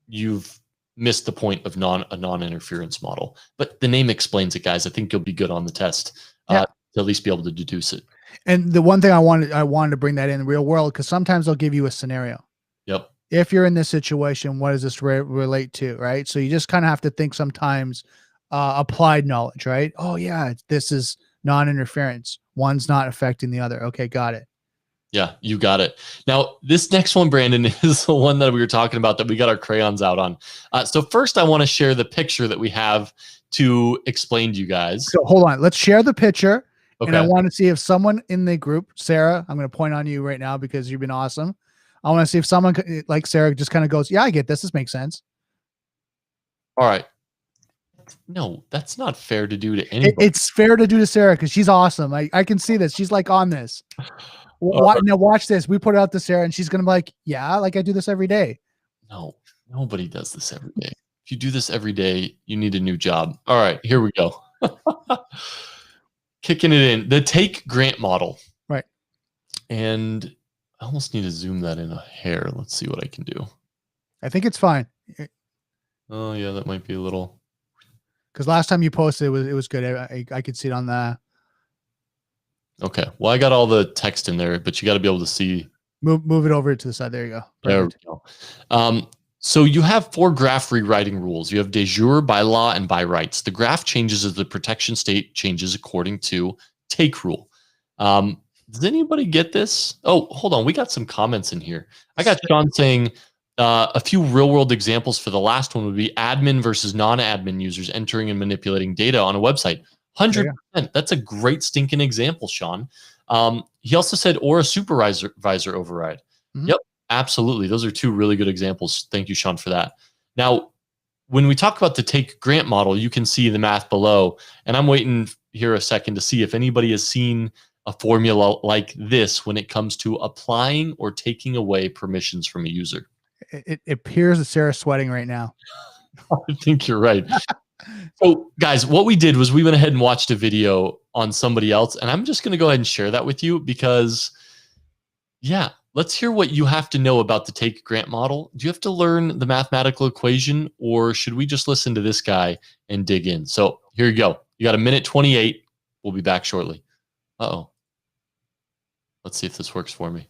you've missed the point of a non-interference model. But the name explains it, guys. I think you'll be good on the test to at least be able to deduce it. And the one thing I wanted to bring that in the real world, because sometimes they'll give you a scenario. Yep. If you're in this situation, what does this relate to, right? So you just kind of have to think sometimes applied knowledge, right? Oh yeah, this is non-interference. One's not affecting the other. Okay, got it. Yeah, you got it. Now, this next one, Brandon, is the one that we were talking about that we got our crayons out on. So first, I want to share the picture that we have to explain to you guys. So hold on. Let's share the picture. Okay. And I want to see if someone in the group, Sarah, I'm going to point on you right now because you've been awesome. I want to see if someone like Sarah just kind of goes, yeah, I get this. This makes sense. All right. No, that's not fair to do to anybody. It's fair to do to Sarah because she's awesome. I can see this. She's like on this. Now watch this. We put it out to Sarah and she's going to be like, yeah, like I do this every day. No, nobody does this every day. If you do this every day, you need a new job. All right, here we go. Kicking it in. The take grant model. Right. And I almost need to zoom that in a hair. Let's see what I can do. I think it's fine. Oh, yeah, that might be a little. Because last time you posted, it was good. I could see it on the. Okay. Well, I got all the text in there, but you got to be able to see. Move it over to the side. There you go. Perfect. There we go. So you have 4 graph rewriting rules. You have de jure, by law, and by rights. The graph changes as the protection state changes according to take rule. Does anybody get this? Oh, hold on. We got some comments in here. I got Sean saying a few real world examples for the last one would be admin versus non-admin users entering and manipulating data on a website. 100%. That's a great stinking example, Sean. He also said, or a supervisor override. Mm-hmm. Yep, absolutely. Those are 2 really good examples. Thank you, Sean, for that. Now, when we talk about the take grant model, you can see the math below. And I'm waiting here a second to see if anybody has seen a formula like this when it comes to applying or taking away permissions from a user. It appears that Sarah's sweating right now. I think you're right. So, guys, what we did was we went ahead and watched a video on somebody else, and I'm just going to go ahead and share that with you because, yeah, let's hear what you have to know about the take grant model. Do you have to learn the mathematical equation, or should we just listen to this guy and dig in? So here you go. You got 1:28. We'll be back shortly. Uh-oh. Let's see if this works for me.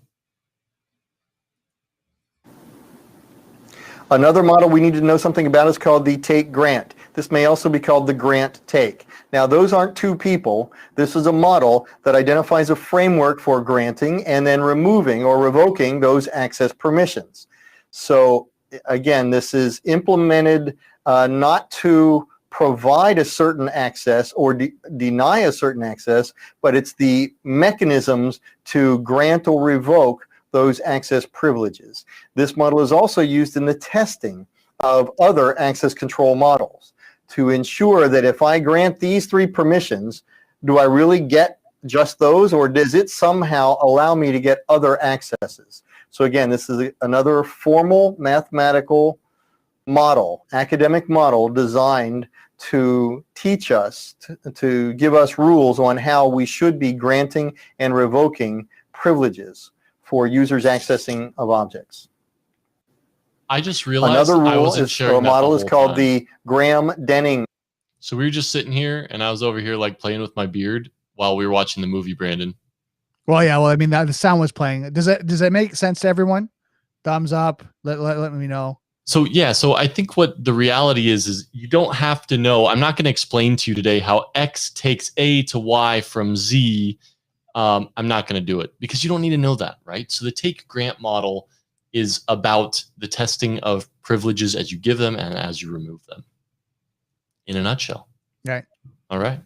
Another model we need to know something about is called the take grant. This may also be called the grant take. Now, those aren't 2 people. This is a model that identifies a framework for granting and then removing or revoking those access permissions. So again, this is implemented not to provide a certain access or deny a certain access, but it's the mechanisms to grant or revoke those access privileges. This model is also used in the testing of other access control models to ensure that if I grant these 3 permissions, do I really get just those, or does it somehow allow me to get other accesses? So again, this is another formal mathematical model, academic model designed to teach us, to give us rules on how we should be granting and revoking privileges for users accessing of objects. I just realized another rule I wasn't sharing or model is called time. the Graham-Denning. So we were just sitting here, and I was over here like playing with my beard while we were watching the movie, Brandon. Well, yeah. Well, I mean, the sound was playing. Does that make sense to everyone? Thumbs up. Let me know. So yeah, so I think what the reality is you don't have to know. I'm not going to explain to you today how X takes A to Y from Z. I'm not going to do it because you don't need to know that, right? So the take grant model is about the testing of privileges as you give them and as you remove them. In a nutshell. Right. All right.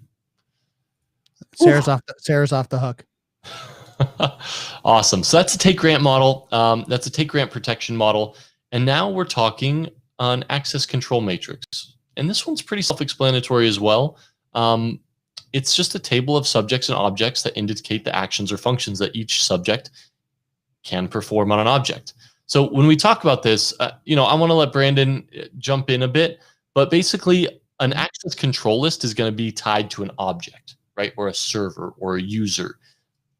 Sarah's off the hook. Awesome. So that's a take grant model. That's a take grant protection model. And now we're talking on access control matrix. And this one's pretty self-explanatory as well. It's just a table of subjects and objects that indicate the actions or functions that each subject can perform on an object. So when we talk about this, I want to let Brandon jump in a bit, but basically an access control list is going to be tied to an object, right, or a server or a user.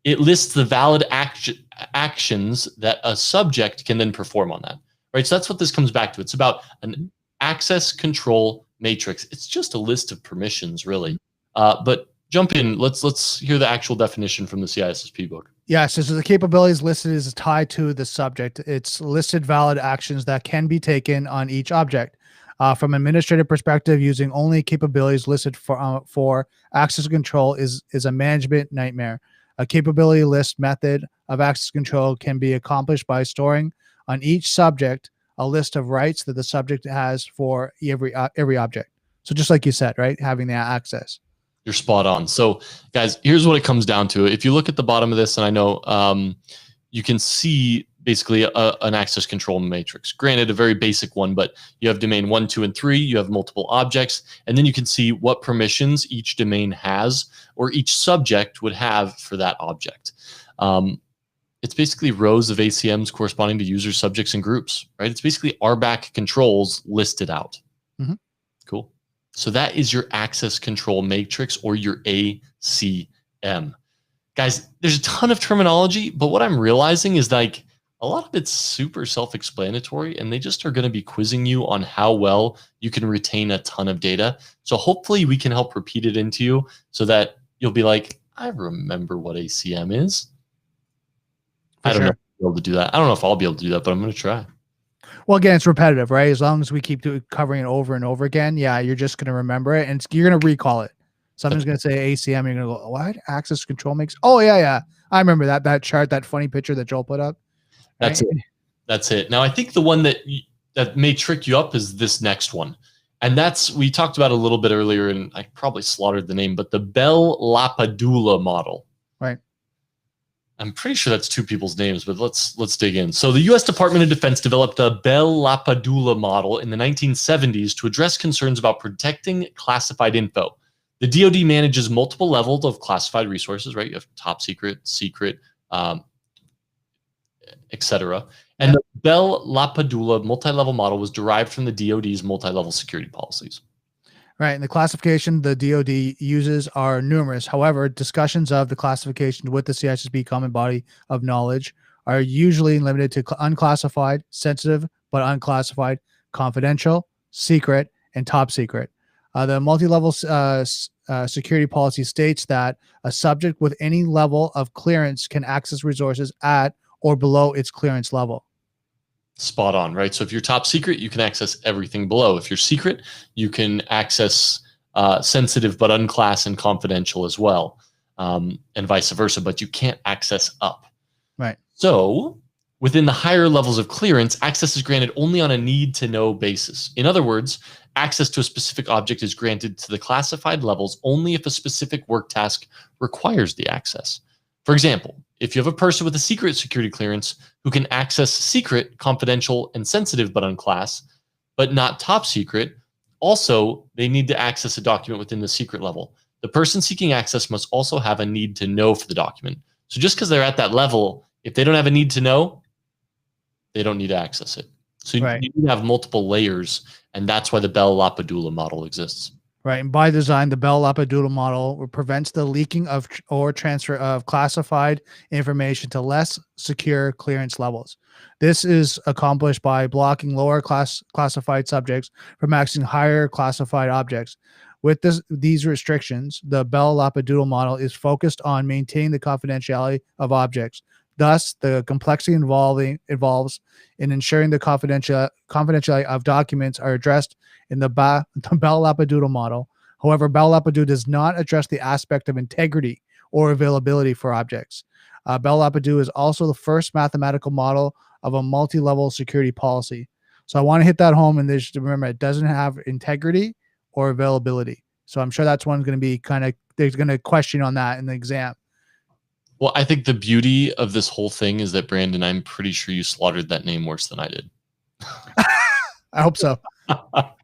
It lists the valid actions that a subject can then perform on that, right? So that's what this comes back to. It's about an access control matrix. It's just a list of permissions, really. But jump in. Let's hear the actual definition from the CISSP book. Yes, so the capabilities listed is tied to the subject. It's listed valid actions that can be taken on each object. From an administrative perspective, using only capabilities listed for access control is a management nightmare. A capability list method of access control can be accomplished by storing on each subject a list of rights that the subject has for every object. So just like you said, right, having the access. You're spot on. So, guys, here's what it comes down to. If you look at the bottom of this, and I know you can see basically an access control matrix. Granted, a very basic one, but you have domain 1, 2, and 3. You have multiple objects, and then you can see what permissions each domain has or each subject would have for that object. It's basically rows of ACMs corresponding to users, subjects, and groups, right? It's basically RBAC controls listed out. Mm-hmm. Cool. So that is your access control matrix, or your ACM. Guys, there's a ton of terminology, but what I'm realizing is like a lot of it's super self-explanatory, and they just are going to be quizzing you on how well you can retain a ton of data. So hopefully we can help repeat it into you so that you'll be like, I remember what ACM is. I don't know if I'll be able to do that. I don't know if I'll be able to do that, but I'm going to try. Well, again, it's repetitive, right? As long as we keep covering it over and over again, yeah, you're just going to remember it, and you're going to recall it. Something's going to say ACM, and you're going to go, what? Access control makes? Oh, yeah. I remember that chart, that funny picture that Joel put up. Right? That's it. That's it. Now, I think the one that may trick you up is this next one. And that's, we talked about a little bit earlier, and I probably slaughtered the name, but the Bell-LaPadula model. Right. I'm pretty sure that's two people's names, but let's dig in. So the U.S. Department of Defense developed the Bell-LaPadula model in the 1970s to address concerns about protecting classified info. The DoD manages multiple levels of classified resources, right? You have top secret, etc. And the Bell-LaPadula multi-level model was derived from the DoD's multi-level security policies. Right. And the classification the DoD uses are numerous. However, discussions of the classification with the CISSP common body of knowledge are usually limited to unclassified, sensitive, but unclassified, confidential, secret, and top secret. The multi-level security policy states that a subject with any level of clearance can access resources at or below its clearance level. Spot on, right? So if you're top secret, you can access everything below. If you're secret, you can access sensitive but unclass and confidential as well, and vice versa, but you can't access up. Right. So within the higher levels of clearance, access is granted only on a need-to-know basis. In other words, access to a specific object is granted to the classified levels only if a specific work task requires the access. For example, if you have a person with a secret security clearance who can access secret, confidential, and sensitive but unclass, but not top secret, also they need to access a document within the secret level. The person seeking access must also have a need to know for the document. So just because they're at that level, if they don't have a need to know, they don't need to access it. So you need to have multiple layers, and that's why the Bell-LaPadula model exists. Right. And by design, the Bell-LaPadula model prevents the leaking of or transfer of classified information to less secure clearance levels. This is accomplished by blocking lower classified subjects from accessing higher classified objects. With these restrictions, the Bell-LaPadula model is focused on maintaining the confidentiality of objects. Thus, the complexity involves in ensuring the confidentiality of documents are addressed in the Bell-LaPadula model. However, Bell-LaPadula does not address the aspect of integrity or availability for objects. Bell-LaPadula is also the first mathematical model of a multi-level security policy. So I want to hit that home, and just remember, it doesn't have integrity or availability. So I'm sure that's one going to be they're going to question on that in the exam. Well, I think the beauty of this whole thing is that, Brandon, I'm pretty sure you slaughtered that name worse than I did. I hope so.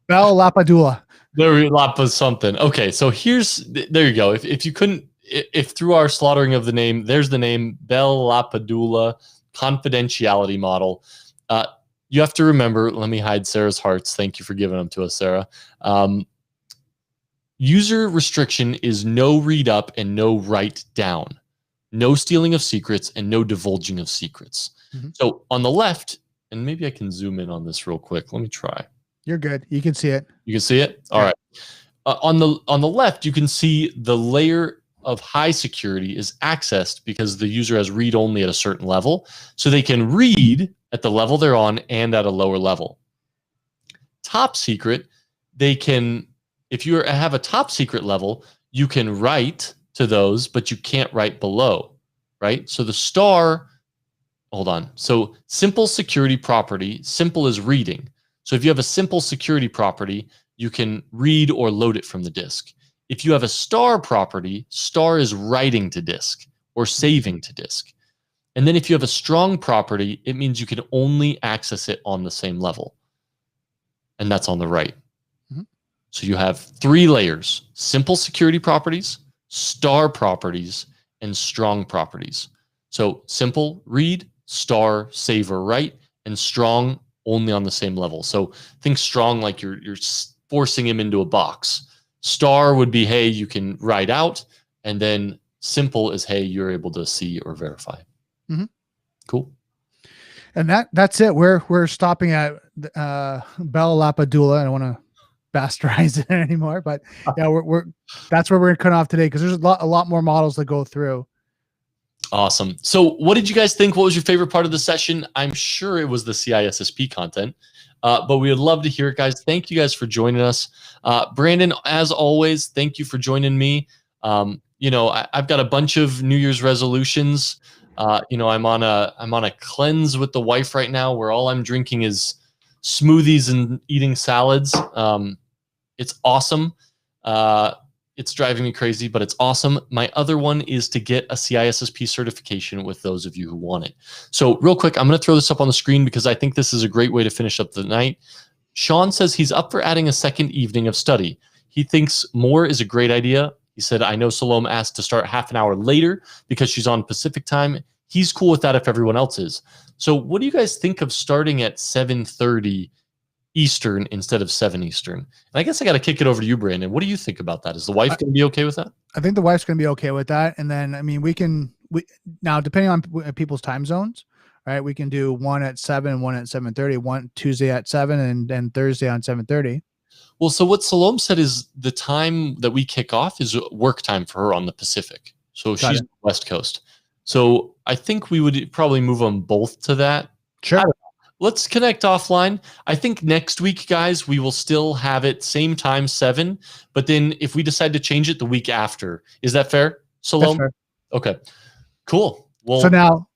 Bell-LaPadula. Lapa something. Okay, so there you go. If you couldn't, if through our slaughtering of the name, there's the name Bell-LaPadula confidentiality model. You have to remember, let me hide Sarah's hearts. Thank you for giving them to us, Sarah. User restriction is no read up and no write down, no stealing of secrets and no divulging of secrets. So on the left, and maybe I can zoom in on this real quick. Let me try. You're good. You can see it. You can see it? All right. On the left, you can see the layer of high security is accessed because the user has read only at a certain level. So they can read at the level they're on and at a lower level. Top secret, they can, if you have a top secret level, you can write to those, but you can't write below, right? So the star, hold on. So simple security property, simple is reading. So if you have a simple security property, you can read or load it from the disk. If you have a star property, star is writing to disk or saving to disk. And then if you have a strong property, it means you can only access it on the same level. And that's on the right. So you have 3 layers: simple security properties, star properties, and strong properties. So simple, read, star, save or write, and strong, only on the same level. So think strong like you're forcing him into a box. Star would be, hey, you can write out. And then simple is, hey, you're able to see or verify. Cool. And that's it. We're stopping at Bella Lapadula. I don't want to bastardize it anymore, but yeah, that's where we're gonna cut off today because there's a lot more models to go through. Awesome. So what did you guys think? What was your favorite part of the session? I'm sure it was the CISSP content, but we would love to hear it, guys. Thank you guys for joining us. Brandon, as always, thank you for joining me. You know, I've got a bunch of New Year's resolutions. You know, I'm on a cleanse with the wife right now where all I'm drinking is smoothies and eating salads. It's awesome. It's driving me crazy, but it's awesome. My other one is to get a CISSP certification with those of you who want it. So real quick, I'm going to throw this up on the screen because I think this is a great way to finish up the night. Sean says he's up for adding a second evening of study. He thinks more is a great idea. He said, I know Salome asked to start half an hour later because she's on Pacific time. He's cool with that if everyone else is. So what do you guys think of starting at 7:30 Eastern instead of 7 Eastern? And I guess I got to kick it over to you, Brandon. What do you think about that? Is the wife going to be okay with that? I think the wife's going to be okay with that. And then, I mean, we now, depending on people's time zones, right? We can do one at 7, one at 7:30, one Tuesday at 7, and then Thursday on 7:30. Well, so what Salome said is the time that we kick off is work time for her on the Pacific. So she's on the West Coast. So I think we would probably move them both to that. Sure. Let's connect offline. I think next week, guys, we will still have it same time, 7. But then if we decide to change it the week after, is that fair, Salome? Fair. Okay, cool. Well, so now,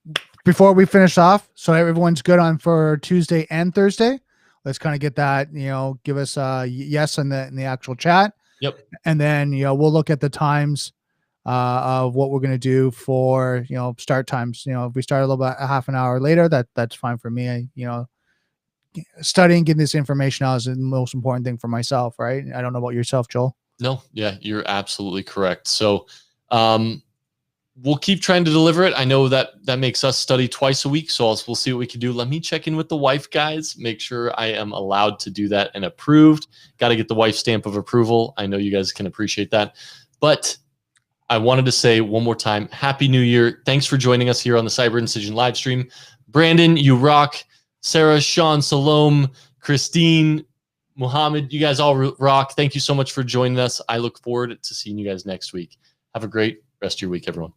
before we finish off, so everyone's good on for Tuesday and Thursday. Let's kind of get that, you know, give us a yes in the actual chat. Yep. And then, you know, we'll look at the times of what we're going to do for, you know, start times. You know, if we start a little bit, a half an hour later, that's fine for me. You know, studying, getting this information out is the most important thing for myself, right? I don't know about yourself, Joel. No, yeah, you're absolutely correct. So we'll keep trying to deliver it. I know that makes us study twice a week, so we'll see what we can do. Let me check in with the wife, guys, make sure I am allowed to do that and approved. Got to get the wife's stamp of approval. I know you guys can appreciate that. But I wanted to say one more time, Happy New Year. Thanks for joining us here on the Cyber Incision live stream. Brandon, you rock. Sarah, Sean, Salome, Christine, Muhammad, you guys all rock. Thank you so much for joining us. I look forward to seeing you guys next week. Have a great rest of your week, everyone.